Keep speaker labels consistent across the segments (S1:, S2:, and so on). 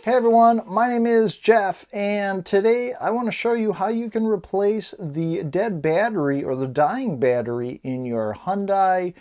S1: Hey everyone, my name is Jeff, and today I want to show you how you can replace the dead battery or the dying battery in your Hyundai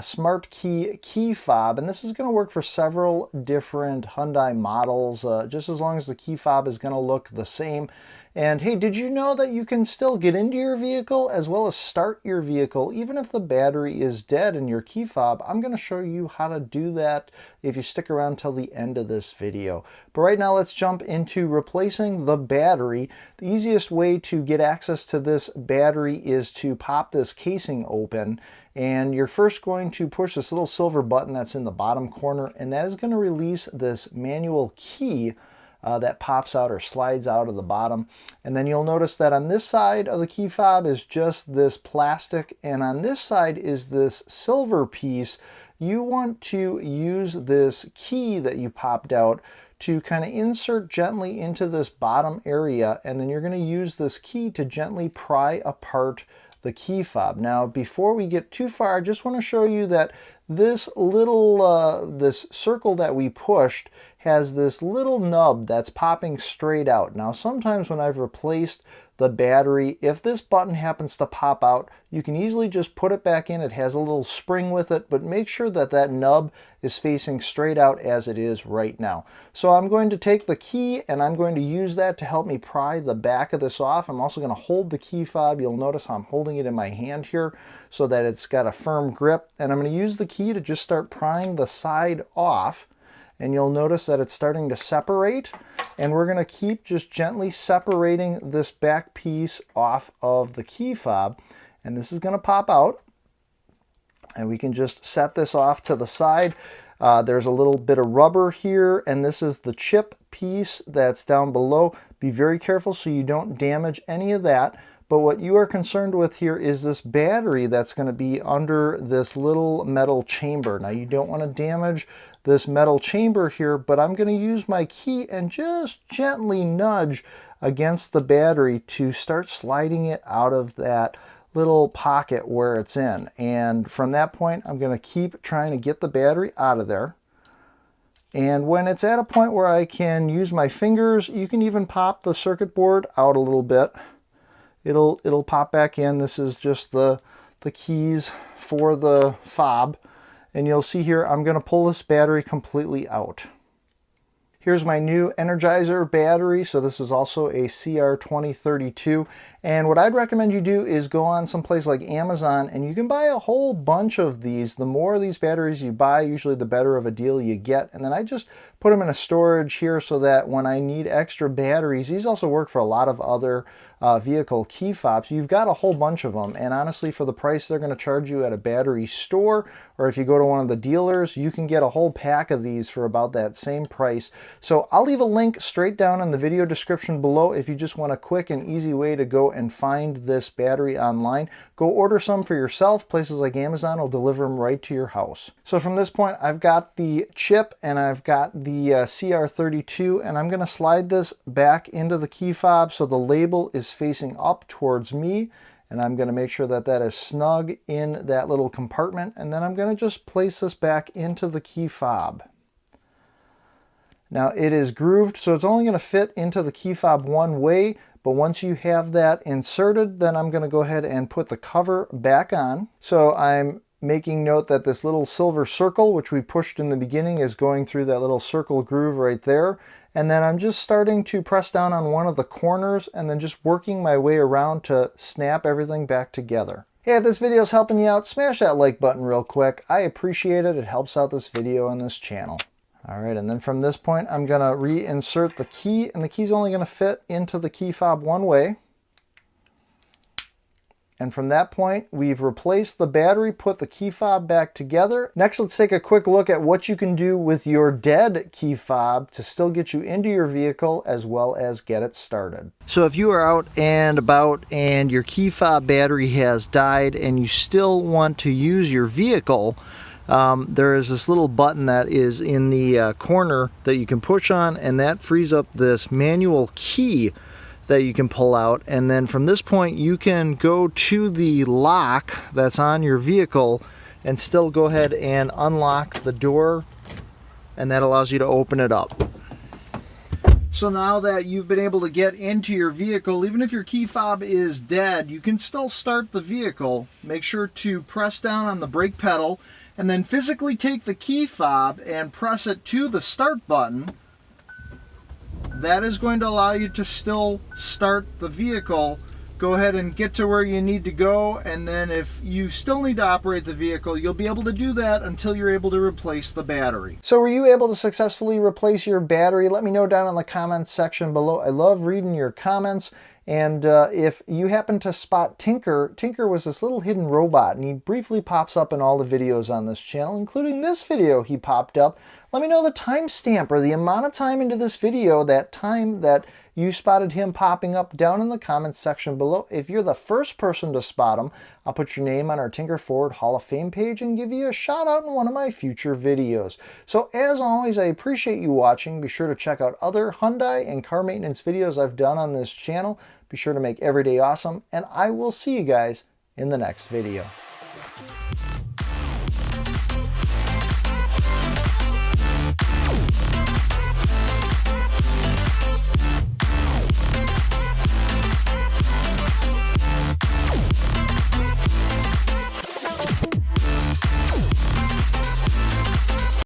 S1: Smart key fob. And this is going to work for several different Hyundai models, just as long as the key fob is going to look the same. And hey, did you know that you can still get into your vehicle as well as start your vehicle even if the battery is dead in your key fob? I'm going to show you how to do that if you stick around till the end of this video. But right now let's jump into replacing the battery. The easiest way to get access to this battery is to pop this casing open. And you're first going to push this little silver button that's in the bottom corner, and that is going to release this manual key that pops out or slides out of the bottom. And then you'll notice that on this side of the key fob is just this plastic, and on this side is this silver piece. You want to use this key that you popped out to kind of insert gently into this bottom area, and then you're going to use this key to gently pry apart the key fob. Now, before we get too far, I just want to show you that this little this circle that we pushed has this little nub that's popping straight out. Now, sometimes when I've replaced the battery, if this button happens to pop out, you can easily just put it back in. It has a little spring with it, but make sure that that nub is facing straight out as it is right now. So I'm going to take the key and I'm going to use that to help me pry the back of this off. I'm also going to hold the key fob. You'll notice I'm holding it in my hand here so that it's got a firm grip, and I'm going to use the key to just start prying the side off. And you'll notice that it's starting to separate, and we're going to keep just gently separating this back piece off of the key fob, and this is going to pop out, and we can just set this off to the side. There's a little bit of rubber here, and this is the chip piece that's down below. Be very careful so you don't damage any of that. But what you are concerned with here is this battery that's going to be under this little metal chamber. Now, you don't want to damage this metal chamber here, but I'm going to use my key and just gently nudge against the battery to start sliding it out of that little pocket where it's in. And from that point, I'm going to keep trying to get the battery out of there. And when it's at a point where I can use my fingers, you can even pop the circuit board out a little bit. It'll pop back in. This is just the keys for the fob. And you'll see here, I'm going to pull this battery completely out. Here's my new Energizer battery. So this is also a CR2032. And what I'd recommend you do is go on someplace like Amazon, and you can buy a whole bunch of these. The more of these batteries you buy, usually the better of a deal you get. And then I just put them in a storage here so that when I need extra batteries, these also work for a lot of other vehicle key fobs. You've got a whole bunch of them, and honestly, for the price they're going to charge you at a battery store, or if you go to one of the dealers, you can get a whole pack of these for about that same price. So I'll leave a link straight down in the video description below if you just want a quick and easy way to go and find this battery online. Go order some for yourself. Places like Amazon will deliver them right to your house. So from this point, I've got the chip and I've got the CR32, and I'm going to slide this back into the key fob so the label is facing up towards me, and I'm going to make sure that that is snug in that little compartment, and then I'm going to just place this back into the key fob. Now, it is grooved, so it's only going to fit into the key fob one way, but once you have that inserted, then I'm going to go ahead and put the cover back on. So I'm making note that this little silver circle, which we pushed in the beginning, is going through that little circle groove right there. And then I'm just starting to press down on one of the corners and then just working my way around to snap everything back together. Hey, if this video is helping you out, smash that like button real quick. I appreciate it. It helps out this video and this channel. All right, and then from this point, I'm going to reinsert the key, and the key's only going to fit into the key fob one way. And from that point, we've replaced the battery, put the key fob back together. Next, let's take a quick look at what you can do with your dead key fob to still get you into your vehicle as well as get it started. So if you are out and about and your key fob battery has died and you still want to use your vehicle, there is this little button that is in the corner that you can push on, and that frees up this manual key that you can pull out, and then from this point you can go to the lock that's on your vehicle and still go ahead and unlock the door, and that allows you to open it up. So now that you've been able to get into your vehicle, even if your key fob is dead, you can still start the vehicle. Make sure to press down on the brake pedal and then physically take the key fob and press it to the start button. That is going to allow you to still start the vehicle. Go ahead and get to where you need to go, and then if you still need to operate the vehicle, you'll be able to do that until you're able to replace the battery. So were you able to successfully replace your battery? Let me know down in the comments section below. I love reading your comments. And if you happen to spot Tinker, Tinker was this little hidden robot, and he briefly pops up in all the videos on this channel, including this video he popped up. Let me know the timestamp or the amount of time into this video, that time that you spotted him popping up down in the comments section below. If you're the first person to spot him, I'll put your name on our Tinker Ford Hall of Fame page and give you a shout out in one of my future videos. So as always, I appreciate you watching. Be sure to check out other Hyundai and car maintenance videos I've done on this channel. Be sure to make every day awesome, and I will see you guys in the next video.